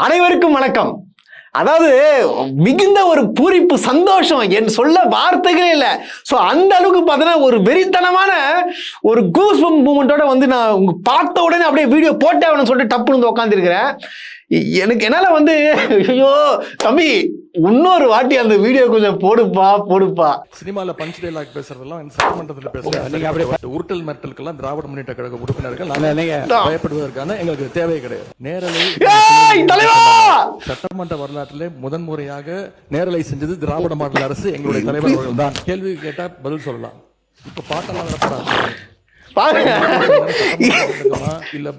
அனைவருக்கும் வணக்கம். அதாவது மிகுந்த ஒரு பூரிப்பு சந்தோஷம் என் சொல்ல வார்த்தைகளே இல்லை. ஸோ அந்த அளவுக்கு பார்த்தீங்கன்னா ஒரு வெறித்தனமான ஒரு கூஸ் மூமெண்ட்டோட வந்து நான் உங்க பார்த்த உடனே அப்படியே வீடியோ போட்டே ஆகணும்னு சொல்லிட்டு டப்புன்னு வந்து உட்காந்துருக்கிறேன். என்னால் வந்து ஐயோ தம்பி இன்னொரு வாட்டி அந்த வீடியோ கொஞ்சம் போடுப்பா. சினிமால பஞ்ச் டைலாக் பேசுறதெல்லாம் சட்டமன்றத்தில் பேசுறாங்க. உருட்டல் மிரட்டலுக்கெல்லாம் திராவிட முன்னேற்ற கழக உறுப்பினர்கள் பயப்படுவதற்கான எங்களுக்கு தேவை கிடையாது. நேரலை சட்டமன்ற வரலாற்றிலே முதன்முறையாக நேரலை செஞ்சது திராவிட மாடல் அரசு, எங்களுடைய தலைவர் அவர்கள் தான். கேள்வி கேட்டா பதில் சொல்லலாம். இப்ப பாட்டெல்லாம் இல்ல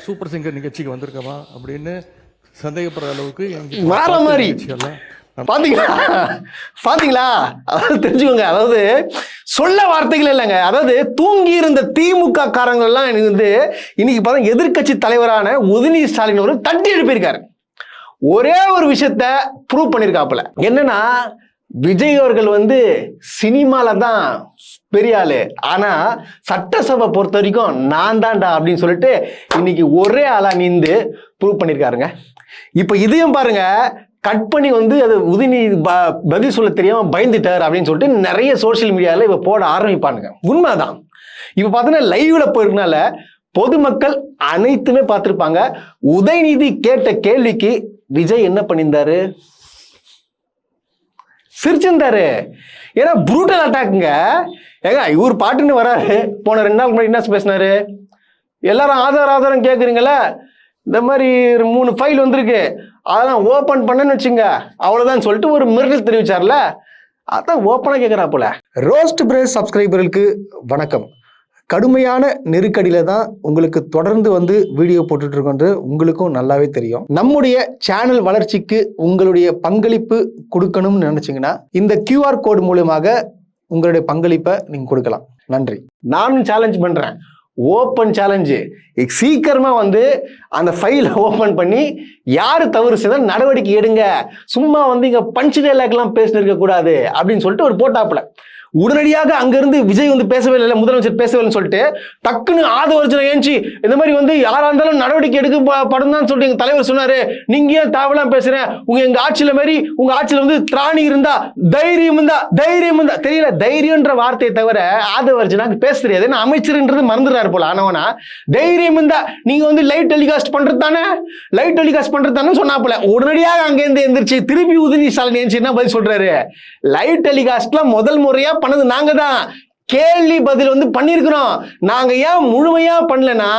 சூப்பர் சிங்கர் நிகழ்ச்சிக்கு வந்திருக்கமா அப்படின்னு சந்தேகப்படுற அளவுக்கு வேற மாதிரி பாத்தீங்களா? அதாவது தெரிஞ்சுக்கோங்க, அதாவது சொல்ல வார்த்தைகள் இல்லைங்க. அதாவது தூங்கி இருந்த திமுக காரங்கள் எல்லாம் வந்து இன்னைக்கு பார்த்தா எதிர்கட்சி தலைவரான உதயநிதி ஸ்டாலின் அவர்கள் தட்டி எழுப்பியிருக்காரு. ஒரே ஒரு விஷயத்த ப்ரூவ் பண்ணியிருக்காப்புல. என்னன்னா விஜய் அவர்கள் வந்து சினிமால தான் பெரிய ஆளு, ஆனா சட்டசபை பொறுத்த வரைக்கும் நான் தான்டா அப்படின்னு சொல்லிட்டு இன்னைக்கு ஒரே ஆளா நின்று ப்ரூவ் பண்ணியிருக்காருங்க. இப்ப இதையும் பாருங்க, கட் பண்ணி வந்து அது உதயநிதி பதில் சொல்ல தெரியாம பயந்துட்டார் அப்படின்னு சொல்லிட்டு நிறைய சோசியல் மீடியால இப்ப போட ஆரம்பிப்பானுங்க. உண்மைதான். இப்ப பார்த்தீங்கன்னா லைவ்ல போயிருக்கனால பொதுமக்கள் அனைத்துமே பார்த்திருப்பாங்க. உதயநிதி கேட்ட கேள்விக்கு விஜய் என்ன பண்ணியிருந்தாரு? சிரிச்சிருந்தாரு. ஏன்னா புரூட்டல் அட்டாக்குங்க. ஏங்க இவர் பாட்டுன்னு வராரு. போன 2 நாள் முன்னாடி என்ன பேசினாரு? எல்லாரும் ஆதாரம் கேட்குறீங்களா? இந்த மாதிரி 3 ஃபைல் வந்திருக்கு, அதெல்லாம் ஓப்பன் பண்ணன்னு வச்சுங்க அவ்வளோதான் சொல்லிட்டு ஒரு மிரட்டல் தெரிவிச்சார்ல, அதான் ஓப்பனாக கேட்குறாப்புல. ரோஸ்ட் பிரேஸ் சப்ஸ்கிரைபர்களுக்கு வணக்கம். கடுமையான நெருக்கடியில தான் உங்களுக்கு தொடர்ந்து வந்து வீடியோ போட்டுட்டு இருக்கோன்று உங்களுக்கும் நல்லாவே தெரியும். நம்முடைய சேனல் வளர்ச்சிக்கு உங்களுடைய பங்களிப்பு கொடுக்கணும்னு நினைச்சீங்கன்னா இந்த QR கோடு மூலமாக உங்களுடைய பங்களிப்பை நீங்க கொடுக்கலாம். நன்றி. நானும் சேலஞ்ச் பண்றேன், ஓப்பன் சேலஞ்சு. சீக்கிரமா வந்து அந்த ஃபைலை ஓப்பன் பண்ணி யாரு தவறு செய்தால் நடவடிக்கை எடுங்க. சும்மா வந்து இங்க பஞ்ச் டைலாக்லாம் பேசினிருக்க கூடாது அப்படின்னு சொல்லிட்டு ஒரு போட்டாப்புல. உடனடியாக அங்கிருந்து விஜய் வந்து பேசவே இல்லை, முதலமைச்சர் பேசவே இல்லைன்னு சொல்லிட்டு டக்குன்னு ஆதவர்ஜனை ஏஞ்சி இந்த மாதிரி வந்து யாரா இருந்தாலும் நடவடிக்கை எடுக்கப்படும் தான் சொல்லிட்டு எங்க தலைவர் சொன்னாரு. நீங்க ஏன் தேவலாம் பேசுறேன்? எங்க ஆட்சியில மாதிரி உங்க ஆட்சியில வந்து திராணி இருந்தா தைரியம் இருந்தா தெரியல. தைரியம்ன்ற வார்த்தையை தவிர ஆதவர்ஜனாக்கு பேச தெரியாது. ஏன்னா அமைச்சர்ன்றது மறந்துடுறாரு போல. ஆனவனா தைரியம் இருந்தா நீங்க வந்து லைவ் டெலிகாஸ்ட் பண்றது தானே சொன்னாப்புல. உடனடியாக அங்கேருந்து எந்திரிச்சு திருப்பி உதயநிதி ஸ்டாலின் ஏஞ்சி என்ன பதில் சொல்றாரு? லைவ் டெலிகாஸ்ட்ல முதல் முறையா பண்ணது நாங்க தான். கேள்வி பதில் வந்து பண்ணிருக்கிறோம். நாங்க ஏன் முழுமையா பண்ணலன்னா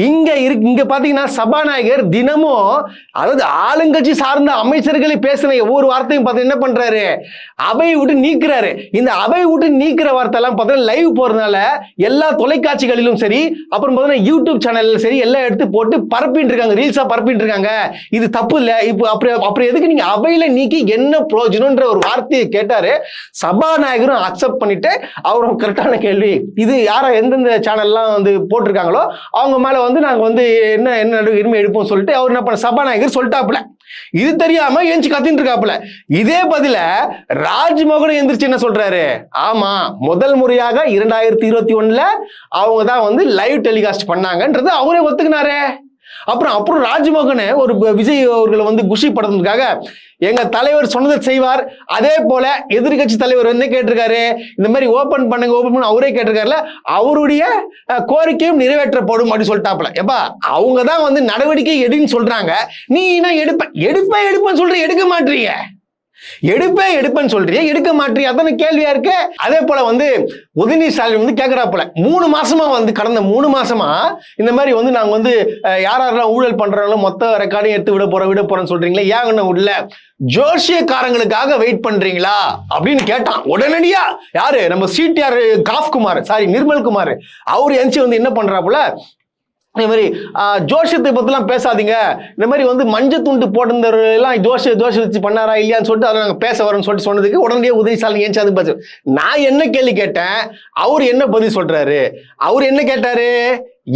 இங்க பாத்தீங்கன்னா சபாநாயகர் தினமும் அதாவது ஆளுங்கட்சி சார்ந்த அமைச்சர்களை பேசின ஒவ்வொரு வார்த்தையும் பார்த்து என்ன பண்றாரு? அவை விட்டு நீக்கிறாரு. இந்த அவை விட்டு நீக்கிற வார்த்தை எல்லாம் பார்த்தீங்கன்னா லைவ் போறதுனால எல்லா தொலைக்காட்சிகளிலும் சரி, அப்புறம் பார்த்தீங்கன்னா யூடியூப் சேனல்ல சரி எல்லாம் எடுத்து போட்டு பரப்பிட்டு இருக்காங்க, ரீல்ஸா பரப்பிட்டு இருக்காங்க. இது தப்பு இல்ல. இப்போ அப்புறம் எதுக்கு நீங்க அவையில நீக்கி என்ன பிரயோஜனம்ன்ற ஒரு வார்த்தையை கேட்டாரு. சபாநாயகரும் அக்செப்ட் பண்ணிட்டு அவரும் கரெக்டான கேள்வி இது யாரா எந்தெந்த சேனல்லாம் வந்து போட்டிருக்காங்களோ அவங்க மேல வந்து நாங்க வந்து என்ன உரிமை எடுப்போம் சொல்லிட்டு அவர் என்ன பண்ண சபாநாயகர் சொல்லிட்டாப்புல. இது தெரியாம ஏஞ்சி கத்தின்னு இருக்காப்புல. இதே பதில ராஜ்மோகன் எந்திரிச்சு என்ன சொல்றாரு? ஆமா, முதல் முறையாக 2021 அவங்க தான் வந்து லைவ் டெலிகாஸ்ட் பண்ணாங்கன்றது அவரே ஒத்துக்கினாரே. அப்புறம் ராஜ்மோகன் ஒரு விஜய் அவர்களை வந்து குஷிப்படுத்துறதுக்காக எங்க தலைவர் சொன்னதை செய்வார், அதே போல எதிர்கட்சி தலைவர் வந்து கேட்டிருக்காரு இந்த மாதிரி ஓபன் பண்ணுங்க அவரே கேட்டிருக்காருல, அவருடைய கோரிக்கையும் நிறைவேற்றப்படும் அப்படின்னு சொல்லிட்டாப்ல. எப்பா அவங்க தான் வந்து நடவடிக்கை எடுன்னு சொல்றாங்க, நீ என்ன எடுப்பேன்னு சொல்ற, எடுக்க மாட்டீங்க. எடுப்பேன்னு சொல்றிய, எடுக்க மாட்டியா? அதான கேள்வியா இருக்கு. அதே போல வந்து உதயநிதி ஸ்டாலின் வந்து கேட்கிறா போல, 3 மாசமா வந்து கடந்த 3 மாசமா இந்த மாதிரி வந்து நாங்க வந்து யாரெல்லாம் ஊழல் பண்றாங்களோ மொத்த ரெக்கார்டையும் எடுத்து விட போறேன்னு சொல்றீங்களே, ஏன் உள்ள ஜோசியக்காரங்களுக்காக வெயிட் பண்றீங்களா அப்படின்னு கேட்டான். உடனடியா யாரு நம்ம CTR நிர்மல்குமார் அவரு எந்திச்சு வந்து என்ன பண்றாப்புல, இந்த மாதிரி ஜோசியத்தை பத்திலாம் பேசாதீங்க, இந்த மாதிரி வந்து மஞ்சள் துண்டு போட்டிருந்தவரெல்லாம் ஜோசிய வச்சு பண்ணாரா இல்லையான்னு சொல்லிட்டு அதை நாங்கள் பேச வரோம்னு சொல்லிட்டு சொன்னதுக்கு உடனடியே உதயநிதி ஸ்டாலின் ஏன் அது பதில். நான் என்ன கேள்வி கேட்டேன், அவர் என்ன பதில் சொல்றாரு? அவர் என்ன கேட்டாரு?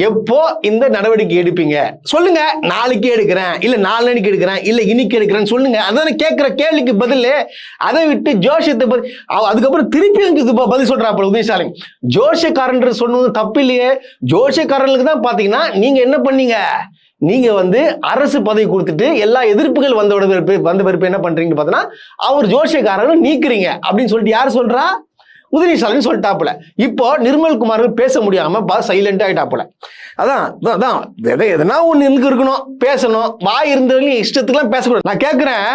எப்போ இந்த நடவடிக்கை எடுப்பீங்க சொல்லுங்க. நாளைக்கு எடுக்கிறேன், இல்ல நாளைக்கு எடுக்கிறேன், இல்ல இன்னைக்கு எடுக்கிறேன்னு சொல்லுங்க. அதான கேட்கிற கேள்விக்கு பதில். அதை விட்டு ஜோசியத்தை அதுக்கப்புறம் திருப்பி பதில் சொல்றாப்புல உதயநிதி ஸ்டாலின். ஜோசியக்காரன் சொன்னது தப்பு இல்லையே. ஜோசியக்காரர்களுக்கு தான் பாத்தீங்கன்னா நீங்க என்ன பண்ணீங்க, நீங்க வந்து அரசு பதவி கொடுத்துட்டு எல்லா எதிர்ப்புகள் வந்த பிறப்பு என்ன பண்றீங்கன்னு பார்த்தோன்னா அவர் ஜோசியக்காரர்கள் நீக்குறீங்க அப்படின்னு சொல்லிட்டு யார் சொல்றா? உதயநிதி ஸ்டாலின் சொல்லிட்டாப்புல. இப்போ நிர்மல்குமார் பேச முடியாம சைலண்ட் ஆயிட்டாப்புல. அதான் எதனா ஒண்ணு இருக்கணும், பேசணும். வாய் இருந்தவங்க இஷ்டத்துக்குலாம் பேசக்கூடாது. நான் கேட்கிறேன்,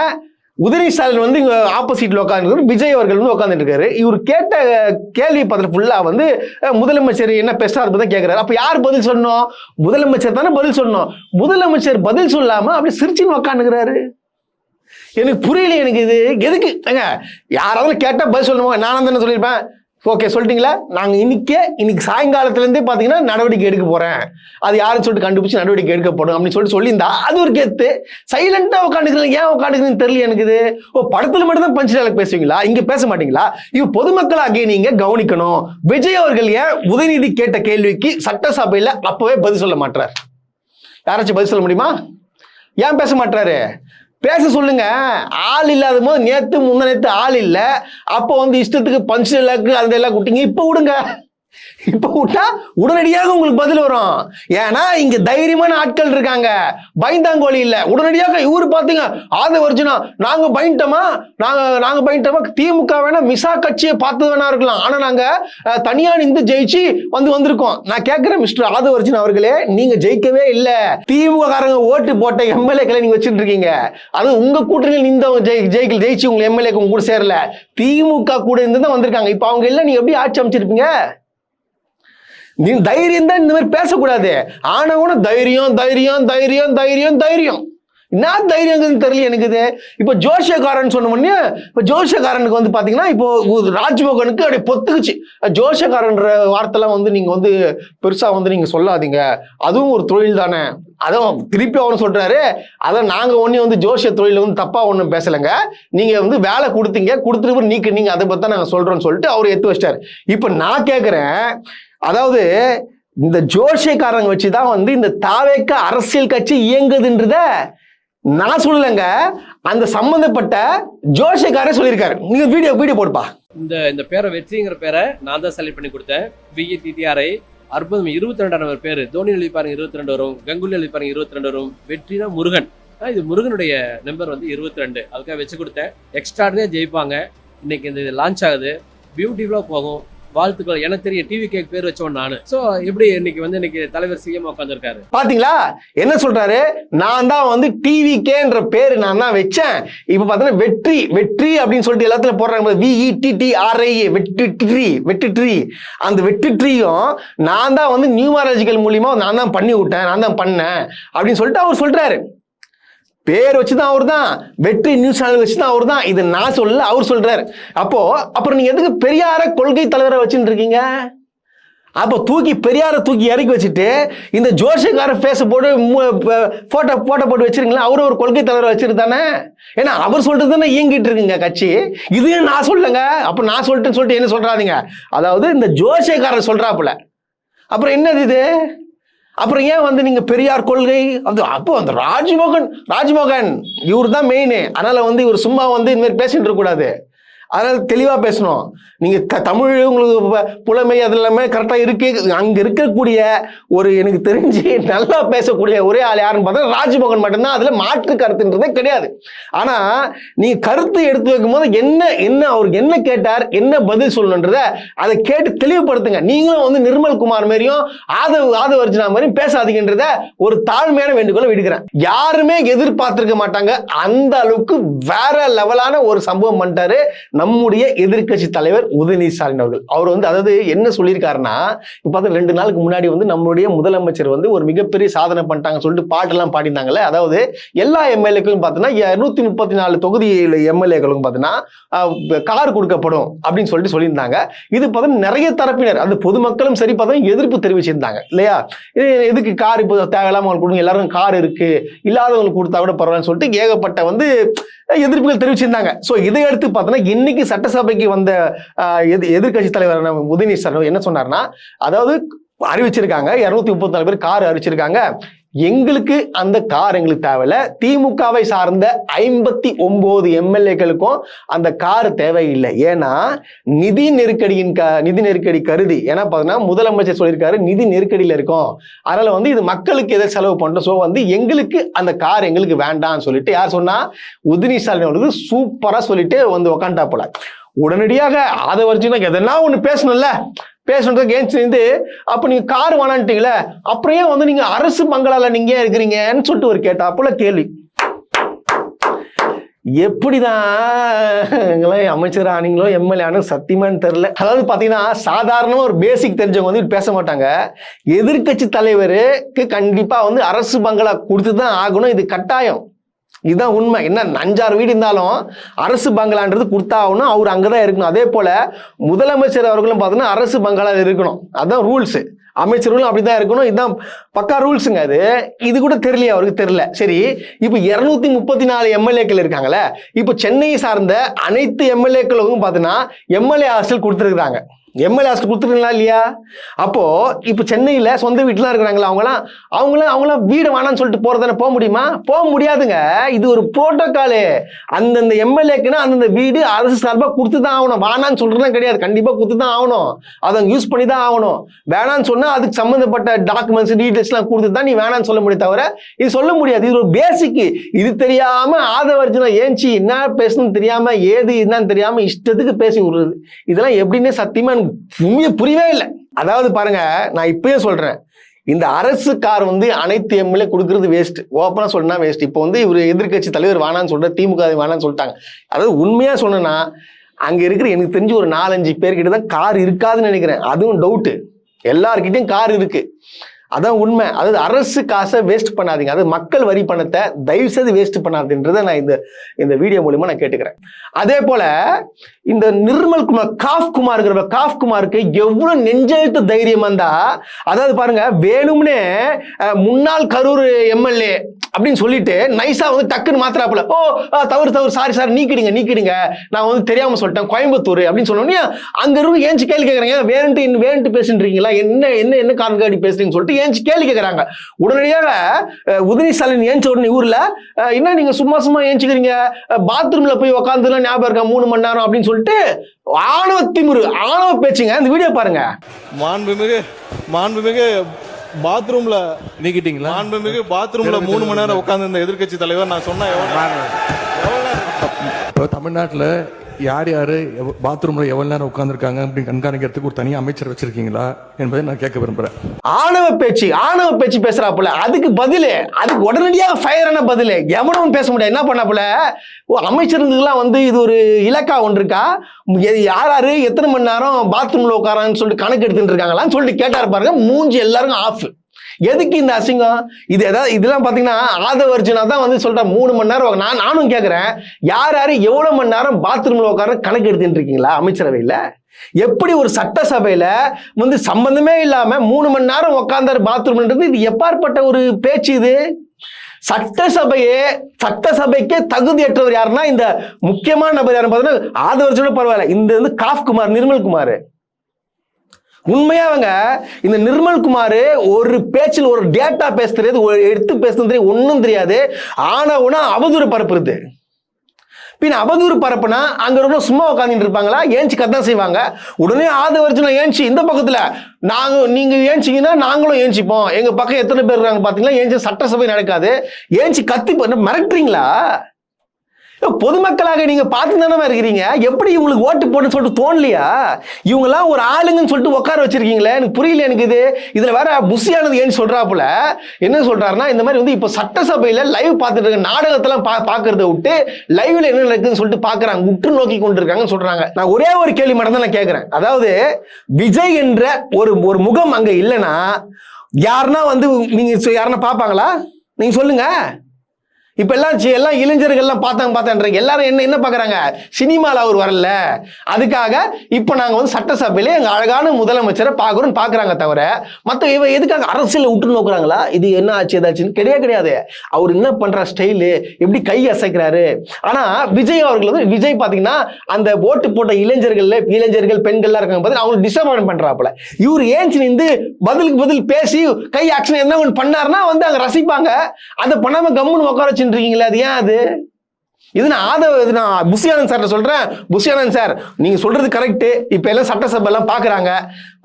உதயநிதி ஸ்டாலின் வந்து இங்க ஆப்போசிட்ல உட்காந்துருக்காரு, விஜய் அவர்கள் வந்து உட்காந்துட்டு இருக்காரு. இவர் கேட்ட கேள்வி பதில் ஃபுல்லா வந்து முதலமைச்சர் என்ன பேசுறாரு தான் கேட்கிறாரு. அப்ப யார் பதில் சொன்னோம்? முதலமைச்சர் தானே பதில் சொன்னோம். முதலமைச்சர் பதில் சொல்லாம அப்படி சிரிச்சுன்னு உட்காந்துக்கிறாரு. எனக்கு புரியல. எனக்கு இது எதுக்கு? யாராவது கேட்டா பதில் சொல்லணுமோ? நானும் தானே சொல்லியிருப்பேன். ஓகே சொல்லிட்டீங்களா? நாங்கள் இன்னைக்கு சாயங்காலத்துலேருந்தே பார்த்தீங்கன்னா நடவடிக்கை எடுக்க போகிறேன், அது யாருன்னு சொல்லிட்டு கண்டுபிடிச்சி நடவடிக்கை எடுக்கப்படும் அப்படின்னு சொல்லியிருந்தா அது ஒரு கெத்து. சைலண்டாக உட்காந்துக்கிறீங்க. ஏன் உட்காந்துக்கிறீங்கன்னு தெரியல எனக்கு. இது படத்தில் மட்டும் தான் பஞ்ச் டயலாக் பேசுவீங்களா? இங்கே பேச மாட்டீங்களா? இவ பொதுமக்களாகிய நீங்கள் கவனிக்கணும். விஜய் அவர்கள் ஏன் உதயநிதி கேட்ட கேள்விக்கு சட்டசபையில் அப்பவே பதில் சொல்ல மாட்டார்? யாராச்சும் பதில் சொல்ல முடியுமா? ஏன் பேச மாட்டாரு? பேச சொல்லுங்க. ஆள் இல்லாத போது நேத்து முன்னேத்து ஆள் இல்லை, அப்போ வந்து இஷ்டத்துக்கு பஞ்ச் டயலாக் அந்த எல்லாம் விட்டீங்க. இப்போ விடுங்க. இப்ப விட்டா உடனடியாக உங்களுக்கு பதில் வரும். ஏன்னா இங்க தைரியமான ஆட்கள் இருக்காங்க, பயந்தாங்கோலி இல்ல. உடனடியாக இவரு பாத்தீங்க ஆதவர்ஜுனா நாங்க பயந்துட்டோமா திமுக வேணா மிசா கட்சியை பார்த்து வேணா இருக்கலாம், ஆனா நாங்க தனியா நின்று ஜெயிச்சு வந்திருக்கோம். நான் கேட்கிறேன் மிஸ்டர் ஆதவர்ஜுனா அவர்களே, நீங்க ஜெயிக்கவே இல்ல. திமுக காரங்க ஓட்டு போட்ட எம்எல்ஏக்களை நீங்க வச்சுட்டு இருக்கீங்க. அது உங்க கூட்டணியில் நின்றவங்க ஜெயிச்சு உங்க எம்எல்ஏக்கு கூட சேரல, திமுக கூட இருந்து தான் வந்திருக்காங்க. இப்ப அவங்க எல்லாம் நீங்க எப்படி ஆட்சி அமைச்சிருப்பீங்க? நீ தைரியம் தான் இந்த மாதிரி பேசக்கூடாது. ஆனவன தைரியம் தைரியம் தைரியம் தைரியம் தைரியம் என்ன தைரியம் தெரியல எனக்கு. இது இப்போ ஜோசியக்காரன் சொன்ன உடனே இப்போ ஜோசியக்காரனுக்கு வந்து பாத்தீங்கன்னா இப்போ ராஜ்மோகனுக்கு அப்படியே பொத்துக்குச்சு. ஜோசியக்காரன்ற வார்த்தைலாம் வந்து நீங்க வந்து பெருசா வந்து நீங்க சொல்லாதீங்க, அதுவும் ஒரு தொழில் தானே. அதான் திருப்பி அவனு சொல்றாரு, அதான் நாங்க ஒன்னே வந்து ஜோசிய தொழில வந்து தப்பா ஒன்றும் பேசலைங்க, நீங்க வந்து வேலை கொடுத்துட்டு நீங்க அதை பத்தி தான் நாங்க சொல்றோம்னு சொல்லிட்டு அவர் எடுத்து வச்சிட்டாரு. இப்ப நான் கேட்கிறேன், அதாவது இந்த ஜோசியக்காரங்க வச்சுதான் வந்து இந்த தாவேக்க அரசியல் கட்சி இயங்குதுன்றத நான் சொல்லலைங்க, அந்த சம்பந்தப்பட்ட ஜோசியக்காரர் சொல்லியிருக்காரு. நீங்க வீடியோ போடுப்பா. இந்த பேரை வெற்றிங்கிற பேரை நான் தான் செலக்ட் பண்ணி கொடுத்தேன். VETTRI அற்புதம். 22 பேர். தோனி எழுதி பாருங்க 22 வரும், கங்குலி எழுதி பாருங்க 22 வரும். வெற்றினா முருகன். இது முருகனுடைய நம்பர் வந்து 22. அதுக்காக வச்சு கொடுத்தேன். எக்ஸ்ட்ராடனே ஜெயிப்பாங்க. இன்னைக்கு இந்த லான்ச் ஆகுது, பியூட்டிஃபுல்லா போகும். வாழ்த்துக்கள். எனக்கு தெரியும் டிவி கேக் பேர் வச்சவன் நானு. சோ எப்படி இன்னைக்கு தலைவர் சிஎம் உட்காந்துருக்காரு பாத்தீங்களா? என்ன சொல்றாரு? நான் தான் வந்து டிவிகேன்ற பேரு நான் தான் வச்சேன். இப்ப பாத்தீங்கன்னா வெற்றி அப்படின்னு சொல்லிட்டு எல்லாத்துல போடுறாங்க. VETTRI வெற்றி. அந்த வெற்றியும் நான் தான் வந்து நியூமராலஜிக்கல் மூலியமா நான் தான் பண்ணி விட்டேன், நான் தான் பண்ணேன் அப்படின்னு சொல்லிட்டு அவர் சொல்றாரு. பேர் வச்சுதான் அவர் தான், வெற்றி நியூஸ் சேனல் வச்சுதான் அவர் தான். இது நான் சொல்ல, அவர் சொல்றாரு. அப்புறம் நீங்க எதுக்கு பெரியார கொள்கை தலைவரை வச்சுட்டு இருக்கீங்க? அப்போ பெரியார தூக்கி இறக்கி வச்சுட்டு இந்த ஜோசியக்கார ஃபேஸ் போட்டு போட்டோ போட்டு வச்சிருக்கீங்களா? அவரு ஒரு கொள்கை தலைவரை வச்சிருக்கு தானே. ஏன்னா அவர் சொல்றது தானே இயங்கிட்டு இருக்குங்க கட்சி. இதையும் நான் சொல்லங்க. அப்ப நான் சொல்லிட்டு என்ன சொல்றாதீங்க. அதாவது இந்த ஜோசியக்காரர் சொல்றாப்புல. அப்புறம் என்னது இது? அப்புறம் ஏன் வந்து நீங்க பெரியார் கொள்கை அப்போ அந்த ராஜ்மோகன் இவர் தான் மெயின். அதனால வந்து இவர் சும்மா வந்து இந்த மாதிரி பேசிட்டு இருக்க கூடாது. அதனால தெளிவா பேசணும். நீங்க தமிழ் உங்களுக்கு புலமை அது எல்லாமே கரெக்டா இருக்கு. அங்க இருக்கக்கூடிய ஒரு எனக்கு தெரிஞ்சு நல்லா பேசக்கூடிய ஒரே ஆள் யாருன்னு பார்த்தா ராஜ்மோகன் மட்டும்தான். அதுல மாற்று கருத்துன்றதே கிடையாது. ஆனா நீங்க கருத்து எடுத்து வைக்கும் போது என்ன அவருக்கு என்ன கேட்டார், என்ன பதில் சொல்லணுன்றத அதை கேட்டு தெளிவுபடுத்துங்க. நீங்களும் வந்து நிர்மல்குமார் மாதிரியும் ஆதவர்ஜுனா மாதிரியும் பேசாதீங்கன்றத ஒரு தாழ்மையான வேண்டுகோளை விடுக்கிறேன். யாருமே எதிர்பார்த்திருக்க மாட்டாங்க. அந்த அளவுக்கு வேற லெவலான ஒரு சம்பவம் பண்ணிட்டாரு நம்முடைய எதிர்க்கட்சி தலைவர் உதயநிதி ஸ்டாலின் அவர்கள். அவர் வந்து அதாவது என்ன சொல்லியிருக்காருன்னா, இப்ப 2 நாளுக்கு முன்னாடி வந்து நம்மளுடைய முதலமைச்சர் வந்து ஒரு மிகப்பெரிய சாதனை பண்ணிட்டாங்க சொல்லிட்டு பாட்டெல்லாம் பாடினாங்கல்ல. அதாவது எல்லா எம்எல்ஏக்களும் பார்த்தீங்கன்னா 234 தொகுதி எம்எல்ஏக்களும் பார்த்தீங்கன்னா கார் கொடுக்கப்படும் அப்படின்னு சொல்லியிருந்தாங்க. இது பார்த்தீங்கன்னா நிறைய தரப்பினர், அது பொதுமக்களும் சரி பார்த்தீங்கன்னா எதிர்ப்பு தெரிவிச்சிருந்தாங்க இல்லையா? எதுக்கு கார் இப்போ தேவையில்லாம அவங்களுக்கு கொடுங்க, எல்லாரும் கார் இருக்கு, இல்லாதவங்களுக்கு கொடுத்தா கூட பரவாயில்லன்னு சொல்லிட்டு ஏகப்பட்ட வந்து எதிர்ப்புகள் தெரிவிச்சிருந்தாங்க. சோ இதை எடுத்து பார்த்தோன்னா இன்னைக்கு சட்டசபைக்கு வந்த எதிர்கட்சி தலைவர் உதயநிதி ஸ்டாலின் என்ன சொன்னார்னா, அதாவது அறிவிச்சிருக்காங்க 234 பேர் கார் அறிவிச்சிருக்காங்க. எங்களுக்கு அந்த கார் எங்களுக்கு தேவையில்ல. திமுகவை சார்ந்த 59 எம்எல்ஏக்களுக்கும் அந்த கார் தேவையில்லை. ஏன்னா நிதி நெருக்கடி கருதி, ஏன்னா பார்த்தீங்கன்னா முதலமைச்சர் சொல்லியிருக்காரு நிதி நெருக்கடியில் இருக்கும், அதனால வந்து இது மக்களுக்கு எதை செலவு பண்றோம், ஸோ வந்து எங்களுக்கு அந்த கார் எங்களுக்கு வேண்டாம்னு சொல்லிட்டு யார் சொன்னா, உதயநிதி ஸ்டாலின் அவர்களுக்கு சூப்பரா சொல்லிட்டு வந்து உக்காண்டா போல. உடனடியாக ஆதவர்ஜுனா எதனா ஒண்ணு பேசணும்ல, பேசுறதுக்கு ஏன் அப்ப நீங்க கார் வேணான்ட்டீங்களே, அப்புறம் ஏன் வந்து நீங்க அரசு பங்களால நீங்க ஏன் இருக்கிறீங்கன்னு சொல்லிட்டு ஒரு கேட்டாப்புல கேள்வி. எப்படிதான் அமைச்சர் ஆனீங்களோ எம்எல்ஏ ஆனோ சத்தியமான்னு தெரியல. அதாவது பாத்தீங்கன்னா சாதாரணமா ஒரு பேசிக் தெரிஞ்சவங்க வந்து பேச மாட்டாங்க. எதிர்கட்சி தலைவருக்கு கண்டிப்பா வந்து அரசு பங்களா கொடுத்துதான் ஆகணும், இது கட்டாயம், இதுதான் உண்மை. என்ன 5-6 வீடு இருந்தாலும் அரசு பங்களான்றது கொடுத்தாகணும், அவர் அங்கதான் இருக்கணும். அதே போல முதலமைச்சர் அவர்களும் பார்த்தீங்கன்னா அரசு பங்களா இருக்கணும், அதுதான் ரூல்ஸ். அமைச்சர்களும் அப்படிதான் இருக்கணும், இதுதான் பக்கா ரூல்ஸுங்க. இது கூட தெரியலையா அவருக்கு? தெரியல. சரி, இப்போ 234 எம்எல்ஏக்கள் இருக்காங்கல்ல, இப்போ சென்னையை சார்ந்த அனைத்து எம்எல்ஏக்களுக்கும் பார்த்தீங்கன்னா எம்எல்ஏ ஹாஸ்டல் கொடுத்துருக்காங்க. எம்எல்ஏ ஹாஸ்டல் கொடுத்துருக்கீங்களா இல்லையா? அப்போ இப்போ சென்னையில் சொந்த வீட்டுலாம் இருக்கிறாங்களா, அவங்களாம் வீடு வேணான்னு சொல்லிட்டு போறதானே, போக முடியுமா? போக முடியாதுங்க. இது ஒரு புரோட்டோகாலு. அந்தந்த எம்எல்ஏக்குன்னா அந்தந்த வீடு அரசு சார்பாக கொடுத்து தான் ஆகணும். வேணான்னு சொல்றதுலாம் கிடையாது, கண்டிப்பாக கொடுத்து தான் ஆகணும், அதை யூஸ் பண்ணி தான் ஆகணும். வேணான்னு சொன்னா அதுக்கு சம்மந்தப்பட்ட டாக்குமெண்ட்ஸ் டீடைல்ஸ்லாம் கொடுத்து தான் நீ வேணான்னு சொல்ல முடியும், தவிர இது சொல்ல முடியாது. இது ஒரு பேசிக். இது தெரியாம ஆதவர்ஜுனா ஏஞ்சி என்ன பேசணும்னு தெரியாம ஏது என்னன்னு தெரியாம இஷ்டத்துக்கு பேசி விடுறது, இதெல்லாம் எப்படின்னு சத்தியமா புரியவே இல்லை. அதாவது பாருங்க, நான் இப்பயே சொல்றேன், இந்த அரசு கார் வந்து அனைத்து எம்எல்ஏ கொடுக்கறது வேஸ்ட். ஓப்பனா சொன்னா வேஸ்ட். இப்போ வந்து இவர் எதிர்கட்சி தலைவர் வேணான்னு சொல்ற, திமுக வேணான்னு சொல்லிட்டாங்க. அதாவது உண்மையா சொன்னா அங்க இருக்கிற எனக்கு தெரிஞ்சு ஒரு 4-5 பேர்கிட்ட தான் கார் இருக்காதுன்னு நினைக்கிறேன். அதுவும் டவுட்டு. எல்லார்கிட்டையும் கார் இருக்கு, அதான் உண்மை. அதாவது அரசு காசை வேஸ்ட் பண்ணாதீங்க, அது மக்கள் வரி பணத்தை தயவு செய்து வேஸ்ட் பண்ணாதுன்றதை நான் இந்த வீடியோ மூலமா நான் கேட்டுக்கிறேன். அதே போல இந்த நிர்மல் குமார் காஃப் குமாருக்கு எவ்வளவு நெஞ்செழுத்து தைரியம் வந்தா, அதாவது பாருங்க, வேணும்னே முன்னாள் கரூர் எம்எல்ஏ அப்படின்னு சொல்லிட்டு நைஸா வந்து டக்குன்னு மாத்திராப்புல, ஓ தவறு சாரி நீக்கிடுங்க, நான் வந்து தெரியாம சொல்லிட்டேன், கோயம்புத்தூர் அப்படின்னு சொன்னோன்னே அங்க இருந்து ஏஞ்சி கேள்வி கேட்கறாங்க, வேணுன்ட்டு பேசுறீங்களா, என்ன காரணக்காடி பேசுறீங்கன்னு சொல்லிட்டு ஏஞ்சி கேள்வி கேட்கறாங்க. உடனடியாக உதயநிதி ஸ்டாலின் ஏஞ்ச உடனே ஊர்ல என்ன நீங்க சும்மா ஏஞ்சிக்கிறீங்க, பாத்ரூம்ல போய் உட்காந்துலாம் ஞாபகம் இருக்கா 3 மணி நேரம் அப்படின்னு சொல்லிட்டு ஆணவ திமிரு, ஆணவ பேச்சுங்க. இந்த வீடியோ பாருங்க. மாண்புமிகு பாத்ரூம்ல நீக்கிட்டீங்களா? மாண்புமிகு பாத்ரூம்ல 3 மணி நேரம் உட்கார்ந்து இந்த எதிர்கட்சி தலைவர் நான் சொன்ன இப்போ தமிழ்நாட்டில் யார் பாத்ரூம்ல எவ்வளவு நேரம் உட்கார்ந்துருக்காங்க அப்படின்னு கண்காணிக்கிறதுக்கு ஒரு தனி அமைச்சர் வச்சிருக்கீங்களா என்பதை நான் கேட்க விரும்புறேன். ஆணவ பேச்சு பேசுறாப்புல, அதுக்கு உடனடியாக ஃபயரான பதில் எவனும் பேச முடியாது. என்ன பண்ணாப்புல, அமைச்சருங்கெல்லாம் வந்து இது ஒரு இலக்கா ஒன்று இருக்கா, யாரு எத்தனை மணி நேரம் பாத்ரூம்ல உட்காரான்னு சொல்லிட்டு கணக்கு எடுத்துட்டு இருக்காங்களான்னு சொல்லிட்டு கேட்டாரு பாருங்க. மூஞ்சி எல்லாரும் ஆஃப். எதுக்கு இந்த அசிங்கம்? இதெல்லாம் பாத்தீங்கன்னா ஆதவர்ஜுனா தான் வந்து சொல்ற 3 மணி நேரம். நானும் கேட்கிறேன், யார் எவ்வளவு மணி நேரம் பாத்ரூம்ல உட்கார கணக்கு எடுத்துட்டு இருக்கீங்களா அமைச்சரவையில? எப்படி ஒரு சட்டசபையில வந்து சம்பந்தமே இல்லாம 3 மணி நேரம் உட்கார்ந்தாரு பாத்ரூம்ன்றது, இது எப்பாற்பட்ட ஒரு பேச்சு இது? சட்டசபைக்கே தகுதியற்றவர் யாருன்னா இந்த முக்கியமான நபர் யாருன்னு பார்த்தீங்கன்னா ஆதவர்ஜுனா பரவாயில்ல, இந்த வந்து நிர்மல் குமார். உண்மையா அவங்க இந்த நிர்மல் குமார் ஒரு பேச்சில் ஒரு டேட்டா பேச தெரியாது, எடுத்து பேச தெரியாது, ஒன்றும் தெரியாது. ஆனா அவதூறு பரப்புறது. பின் அவதூறு பரப்புனா அங்க ரொம்ப சும்மா உட்காந்துட்டு இருப்பாங்களா? ஏஞ்சி கத்தான் செய்வாங்க. உடனே ஆதவர்ஜுனா ஏஞ்சி இந்த பக்கத்துல நீங்க ஏஞ்சிங்கன்னா நாங்களும் ஏஞ்சிப்போம், எங்க பக்கம் எத்தனை பேர் இருக்காங்க பாத்தீங்களா, ஏஞ்சி சட்டசபை நடக்காது, ஏஞ்சி கத்தி மிரட்டுறீங்களா? பொதுமக்களாக நீங்க பார்த்து தானே இருக்கிறீங்க, எப்படி இவங்களுக்கு ஓட்டு போட்டுன்னு சொல்லிட்டு தோணலையா? இவங்கெல்லாம் ஒரு ஆளுங்கன்னு சொல்லிட்டு உட்கார வச்சிருக்கீங்களே, எனக்கு புரியல. எனக்கு இதுல வேற புஷியானது ஏன்னு சொல்றாப்புல. என்ன சொல்றாருன்னா, இந்த மாதிரி வந்து இப்ப சட்டசபையில லைவ் பார்த்துட்டு இருக்க நாடகத்தெல்லாம் பாக்குறத விட்டு லைவ்ல என்ன நடக்குதுன்னு சொல்லிட்டு பாக்குறாங்க, உற்று நோக்கி கொண்டிருக்காங்கன்னு சொல்றாங்க. நான் ஒரே ஒரு கேள்வி மட்டும் தான் நான் கேட்கிறேன். அதாவது விஜய் என்ற ஒரு முகம் அங்க இல்லைன்னா யாருன்னா வந்து நீங்க யாருன்னா பார்ப்பாங்களா? நீங்க சொல்லுங்க. இப்ப எல்லாம் இளைஞர்கள்லாம் பார்த்தாங்க எல்லாரும் என்ன பாக்குறாங்க, சினிமால அவர் வரல, அதுக்காக இப்ப நாங்க வந்து சட்டசபையில எங்க அழகான முதலமைச்சரை பாக்குறோம் பாக்குறாங்க தவிர மத்த இவ எதுக்காக அரசியல விட்டு நோக்குறாங்களா, இது என்ன ஆச்சு ஏதாச்சுன்னு கிடையாது. அவர் என்ன பண்ற ஸ்டைலு, எப்படி கை அசைக்கிறாரு. ஆனா விஜய் அவர்கள் வந்து விஜய் பாத்தீங்கன்னா அந்த ஓட்டு போட்ட இளைஞர்கள் பெண்கள்லாம் இருக்காங்க பாத்தீங்கன்னா அவங்க டிசப்பாயின்ட் பண்றாப்புல. இவர் ஏஞ்சி நின்று பதிலுக்கு பதில் பேசி கை ஆக்ஷன் என்ன ஒன்று பண்ணாருன்னா வந்து அங்க ரசிப்பாங்க. அதை பண்ணாம கம்முன்னு உட்கார இருக்கீங்களா, அது ஏன் அது? இது நான் புஷியானந்த் சார் சொல்றேன். புஷியானந்த் சார் நீங்க சொல்றது கரெக்ட். இப்ப எல்லாம் சட்டசபை எல்லாம் பாக்குறாங்க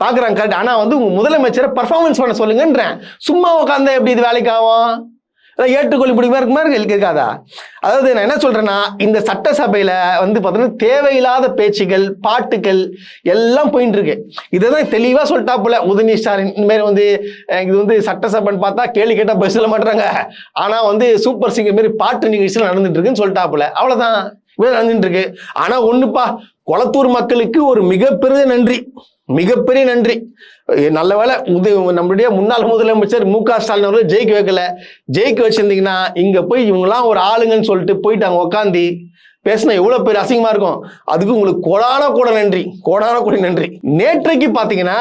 கரெக்ட். ஆனா வந்து உங்க முதலமைச்சரை பர்ஃபார்மன்ஸ் பண்ண சொல்லுங்கன்றேன். சும்மா உட்கார்ந்தா எப்படி இது வேலைக்கு ஆகும்? ஏற்றுக்கொள்ளக்கூடிய மாதிரி இருக்காதா? அதாவது நான் என்ன சொல்றேன்னா, இந்த சட்டசபையில வந்து பாத்தீங்கன்னா தேவையில்லாத பேச்சுகள், பாட்டுகள் எல்லாம் போயிட்டு இருக்கு. இதுதான் தெளிவா சொல்லிட்டாப்புல உதயநிதி ஸ்டாலின். இந்த மாதிரி வந்து இது வந்து சட்டசபைன்னு பார்த்தா கேள்வி கேட்டா பதில் சொல்ல மாட்டாங்க, ஆனா வந்து சூப்பர் சிங்கர் மாதிரி பாட்டு நிகழ்ச்சிகள் நடந்துட்டு இருக்குன்னு சொல்லிட்டாப்புல. அவ்வளவுதான், நடந்துட்டு இருக்கு. ஆனா ஒண்ணுப்பா, கொளத்தூர் மக்களுக்கு ஒரு மிகப்பெரிய நன்றி. நல்ல வேலை நம்மளுடைய முன்னாள் முதலமைச்சர் மு.க. ஸ்டாலின் அவர்கள் ஜெயிக்க வச்சிருந்தீங்கன்னா இங்க போய் இவங்கெல்லாம் ஒரு ஆளுங்கன்னு சொல்லிட்டு போயிட்டு அங்க உட்காந்து பேசினா எவ்வளவு பேர் அசிங்கமா இருக்கும். அதுக்கு உங்களுக்கு கோடான கோடி நன்றி. நேற்றைக்கு பாத்தீங்கன்னா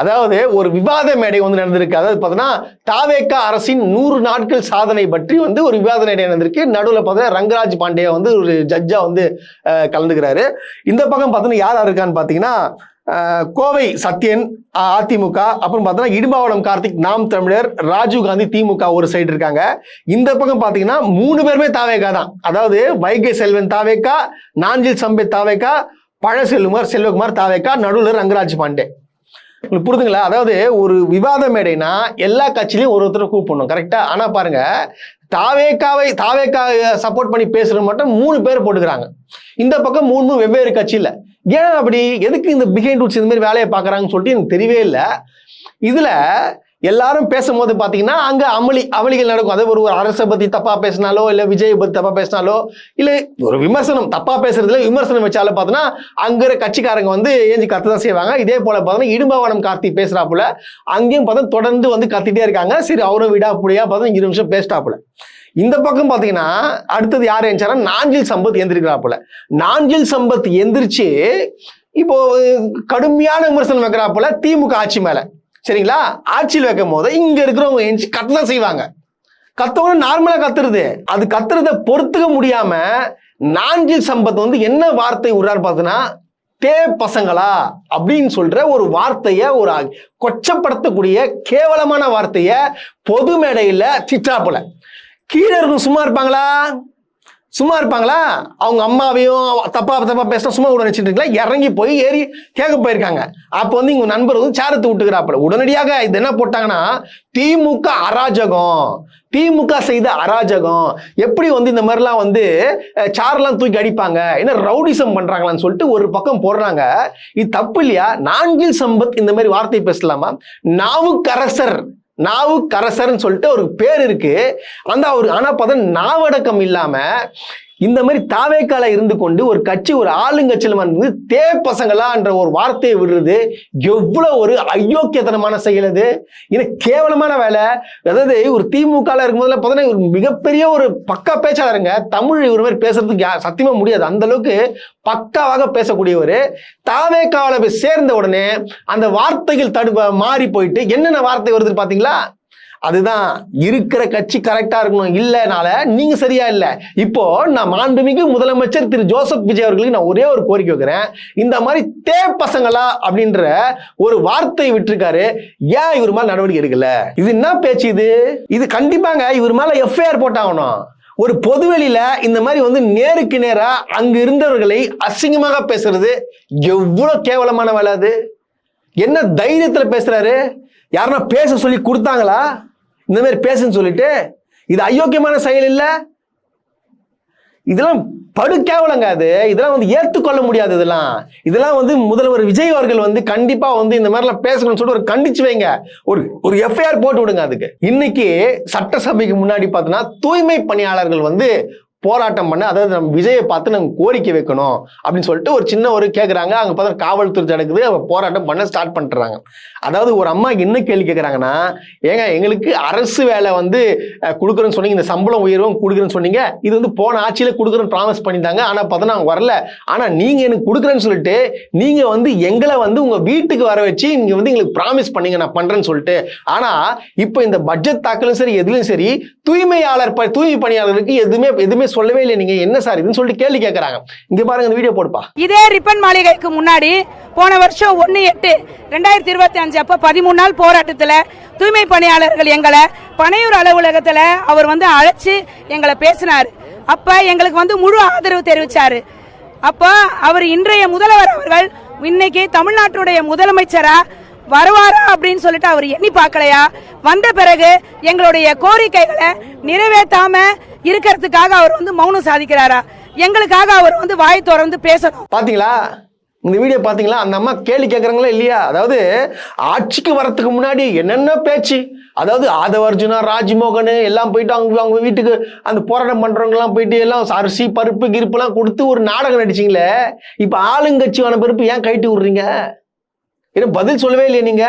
அதாவது ஒரு விவாத மேடை வந்து நடந்திருக்கு. அதாவது பார்த்தீங்கன்னா தாவேகா அரசின் 100 நாட்கள் சாதனை பற்றி வந்து ஒரு விவாத மேடை நடந்திருக்கு. நடுவில் பார்த்தீங்கன்னா ரங்கராஜ் பாண்டியா வந்து ஒரு ஜட்ஜா வந்து கலந்துக்கிறாரு. இந்த பக்கம் பார்த்தீங்கன்னா யார் இருக்கான்னு பார்த்தீங்கன்னா கோவை சத்யன் அதிமுக, அப்புறம் பார்த்தீங்கன்னா இடும்பாவனம் கார்த்திக் நாம் தமிழர், ராஜீவ் காந்தி திமுக ஒரு சைடு இருக்காங்க. இந்த பக்கம் பார்த்தீங்கன்னா 3 பேருமே தாவேகா தான். அதாவது வைகை செல்வன் தாவேகா, நாஞ்சில் சம்பத் தாவேகா, செல்வகுமார் தாவேகா, நடுவில் ரங்கராஜ் பாண்டே. உங்களுக்கு புரிதுங்களா? அதாவது ஒரு விவாத மேடைனா எல்லா கட்சியிலையும் ஒருத்தரை கூப்பிடணும், கரெக்டா? ஆனா பாருங்க, தாவேகா சப்போர்ட் பண்ணி பேசுறது மட்டும் 3 பேர் போட்டுக்கிறாங்க. இந்த பக்கம் 3 வெவ்வேறு கட்சியில. ஏன் அப்படி? எதுக்கு இந்த பிஹைண்ட் ரூட்ஸ் இந்த மாதிரி வேலையை பார்க்கறாங்கன்னு சொல்லிட்டு எனக்கு தெரியவே இல்லை. இதுல எல்லாரும் பேசும்போது பாத்தீங்கன்னா அங்க அமளிகள் நடக்கும். அதாவது ஒரு அரசை பத்தி தப்பா பேசினாலோ, இல்ல விஜய் பத்தி தப்பா பேசினாலோ, இல்ல ஒரு விமர்சனம் தப்பா பேசுறதுல விமர்சனம் வச்சாலும் பார்த்தோன்னா அங்க கட்சிக்காரங்க வந்து ஏஞ்சி கத்துதான் செய்வாங்க. இதே போல பார்த்தோன்னா இடும்பாவனம் கார்த்தி பேசுறாப்புல, அங்கேயும் பார்த்தா தொடர்ந்து வந்து கத்திட்டே இருக்காங்க. சரி, அவரும் விடாப்புடியா பார்த்தா 2 நிமிஷம் பேசிட்டாப்புல. இந்த பக்கம் பாத்தீங்கன்னா அடுத்தது யார் எந்திரிச்சாரா, நாஞ்சில் சம்பத் எந்திரிக்கிறாப்புல. நாஞ்சில் சம்பத் எந்திரிச்சு இப்போ கடுமையான விமர்சனம் வைக்கிறாப்புல திமுக ஆட்சி மேல. சரிங்களா? ஆட்சியில் வைக்கும் போது இங்க இருக்கிறவங்க எஞ்சி கத்ததான் செய்வாங்க. கத்தவங்க நார்மலா கத்துறது, அது கத்துறத பொறுத்துக்க முடியாம நாஞ்சில் சம்பத் வந்து என்ன வார்த்தை விடுறாரு பார்த்தீங்கன்னா, தே பசங்களா அப்படின்னு சொல்ற ஒரு வார்த்தைய, ஒரு கொச்சப்படுத்தக்கூடிய கேவலமான வார்த்தைய பொது மேடையில திட்டாப்புல. கீழே இருக்கும் சும்மா இருப்பாங்களா? அவங்க அம்மாவையும் தப்பா பேசினா சும்மா விட நினைச்சிட்டு இறங்கி போய் ஏறி கேட்க போயிருக்காங்க. அப்போ வந்து இங்க நண்பர் வந்து சேரத்து விட்டுக்கிறாப்புல. உடனடியாக இது என்ன போட்டாங்கன்னா, திமுக செய்த அராஜகம், எப்படி வந்து இந்த மாதிரிலாம் வந்து சாரெல்லாம் தூக்கி அடிப்பாங்க, என்ன ரவுடிசம் பண்றாங்களான்னு சொல்லிட்டு ஒரு பக்கம் போடுறாங்க. இது தப்பு இல்லையா? நாஞ்சில் சம்பத் இந்த மாதிரி வார்த்தை பேசலாமா? நாவுக்கரசர்னு சொல்லிட்டு ஒரு பேர் இருக்கு. அந்த ஒரு ஆனா பார்த்தா நாவடக்கம் இல்லாம இந்த மாதிரி தாவேக்கால இருந்து கொண்டு ஒரு கட்சி, ஒரு ஆளுங்கட்சியில வந்து தே பசங்களா என்ற ஒரு வார்த்தையை விடுறது எவ்வளவு ஒரு அயோக்கியத்தனமான செயல். அது இது கேவலமான வேலை. அதாவது ஒரு திமுக இருக்கும்போதுல பார்த்தீங்கன்னா ஒரு மிகப்பெரிய ஒரு பக்கா பேச்சாளருங்க. தமிழ் ஒரு மாதிரி பேசுறதுக்கு சத்தியமா முடியாது, அந்த அளவுக்கு பக்காவாக பேசக்கூடியவர். தாவேக்கால போய் சேர்ந்த உடனே அந்த வார்த்தைகள் மாறி போயிட்டு என்னென்ன வார்த்தை வருது பாத்தீங்களா? அதுதான் இருக்கிற கட்சி கரெக்டா இருக்கணும், இல்லனால நீங்க சரியா இல்ல. இப்போ நான் மாண்புமிகு முதலமைச்சர் திரு ஜோசப் விஜய் அவர்களுக்கு நான் ஒரே ஒரு கோரிக்கை வைக்கிறேன். இந்த மாதிரி தே பசங்களா அப்படின்ற ஒரு வார்த்தையை விட்டுருக்காரு, ஏன் இவர் மேல நடவடிக்கை எடுக்கல? இது என்ன பேச்சு? இது கண்டிப்பாங்க இவர் மேல எஃப்ஐஆர் போட்டாகணும். ஒரு பொதுவெளியில இந்த மாதிரி வந்து நேருக்கு நேரா அங்க இருந்தவர்களை அசிங்கமாக பேசுறது எவ்வளவு கேவலமான வேலை. அது என்ன தைரியத்துல பேசுறாரு? யாருன்னா பேச சொல்லி கொடுத்தாங்களா இந்த மாதிரி பேசுன்னு சொல்லிட்டு? இது அயோக்கியமான செயல் இல்ல? இதெல்லாம் படு கேவலங்க. இதெல்லாம் வந்து ஏற்றுக்கொள்ள முடியாது. இதெல்லாம் வந்து முதல்வர் விஜய் அவர்கள் வந்து கண்டிப்பா வந்து இந்த மாதிரிலாம் பேசணும்னு சொல்லிட்டு ஒரு கண்டிச்சு வைங்க, ஒரு எஃப்ஐஆர் போட்டு விடுங்க. அதுக்கு இன்னைக்கு சட்டசபைக்கு முன்னாடி பார்த்தோன்னா தூய்மை பணியாளர்கள் வந்து போராட்டம் பண்ண, அதாவது நம்ம விஜயை பார்த்து நாங்கள் கோரிக்கை வைக்கணும் அப்படின்னு சொல்லிட்டு ஒரு சின்ன ஒரு கேட்குறாங்க. அங்கே பார்த்தா காவல்துறை நடக்குது, அவங்க போராட்டம் பண்ண ஸ்டார்ட் பண்ணுறாங்க. அதாவது ஒரு அம்மா என்ன கேள்வி கேட்குறாங்கன்னா, ஏங்க எங்களுக்கு அரசு வேலை வந்து கொடுக்குறேன்னு சொன்னீங்க, இந்த சம்பளம் உயர்வும் கொடுக்குறேன்னு சொன்னீங்க, இது வந்து போன ஆட்சியில் கொடுக்குறேன்னு ப்ராமிஸ் பண்ணியிருந்தாங்க, ஆனால் பார்த்தா நாங்கள் வரல, ஆனால் நீங்கள் எனக்கு கொடுக்குறேன்னு சொல்லிட்டு நீங்கள் வந்து எங்களை வந்து உங்கள் வீட்டுக்கு வர வச்சு நீங்கள் வந்து எங்களுக்கு ப்ராமிஸ் பண்ணீங்க நான் பண்ணுறேன்னு சொல்லிட்டு. ஆனால் இப்போ இந்த பட்ஜெட் தாக்கலும் சரி எதுலையும் சரி தூய்மை பணியாளர்களுக்கு எதுவுமே சொல்லவே இல்லை. நீங்க என்ன சார் இதுன்னு சொல்லிட்டு கேள்வி கேட்கறாங்க. இங்க பாருங்க இந்த வீடியோ போடுப்பா. இதே ரிப்பன் மாளிகைக்கு முன்னாடி போன வருஷம் 1/8/2025 அப்ப 13 நாள் போராட்டத்துல தூய்மை பணியாளர்கள் எங்களை பனையூர் அலுவலகத்துல அவர் வந்து அழைச்சு எங்களை பேசினாரு. அப்ப எங்களுக்கு வந்து முழு ஆதரவு தெரிவிச்சாரு. அப்ப அவர் இன்றைய முதல்வர் அவர்கள் இன்னைக்கு தமிழ்நாட்டுடைய முதலமைச்சரா வருவாரா அப்படின்னு சொல்லிட்டு அவர் எண்ணி பார்க்கலையா? வந்த பிறகு எங்களுடைய கோரிக்கைகளை நிறைவேற்றாம இருக்கிறதுக்காக அவர் வந்து மௌனம் சாதிக்கிறாரா? எங்களுக்காக அவர் வந்து வாய் திறந்து பேசணும். பாத்தீங்களா இந்த வீடியோ பாத்தீங்களா? அந்த அம்மா கேள்வி கேட்கறாங்களா இல்லையா? அதாவது ஆட்சிக்கு வரத்துக்கு முன்னாடி என்னென்ன பேச்சு, அதாவது ஆதவ அர்ஜுனா, ராஜ்மோகன் எல்லாம் போயிட்டு அவங்க வீட்டுக்கு அந்த போராட்டம் பண்றவங்க எல்லாம் போயிட்டு எல்லாம் அரிசி பருப்பு கிருப்பு எல்லாம் கொடுத்து ஒரு நாடகம் நடிச்சிங்களே. இப்ப ஆளுங்கட்சியான பருப்பு ஏன் கைட்டு விடுறீங்க? ஏன்னா பதில் சொல்லவே இல்லையா? நீங்க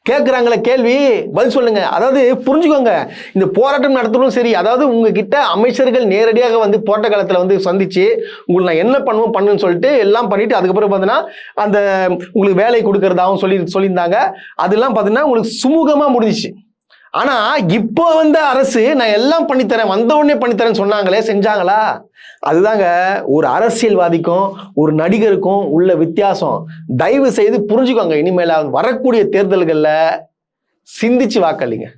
கேட்குறாங்களே கேள்வி, பதில் சொல்லுங்க. அதாவது புரிஞ்சுக்கோங்க, இந்த போராட்டம் நடத்தணும் சரி, அதாவது உங்ககிட்ட அமைச்சர்கள் நேரடியாக வந்து போராட்ட காலத்தில் வந்து சந்திச்சு உங்களுக்கு நான் என்ன பண்ணுன்னு சொல்லிட்டு எல்லாம் பண்ணிட்டு அதுக்கப்புறம் பார்த்தீங்கன்னா அந்த உங்களுக்கு வேலை கொடுக்கறதாகவும் சொல்லியிருந்தாங்க. அதெல்லாம் பார்த்தீங்கன்னா உங்களுக்கு சுமூகமாக முடிஞ்சிச்சு. ஆனால் இப்போ வந்த அரசு நான் எல்லாம் பண்ணித்தரேன், வந்த உடனே பண்ணித்தரேன்னு சொன்னாங்களே, செஞ்சாங்களா? அதுதாங்க ஒரு அரசியல்வாதிக்கும் ஒரு நடிகருக்கும் உள்ள வித்தியாசம். தயவு செய்து புரிஞ்சுக்கோங்க. இனிமேல் வரக்கூடிய தேர்தல்களில் சிந்திச்சு வாக்களிங்க.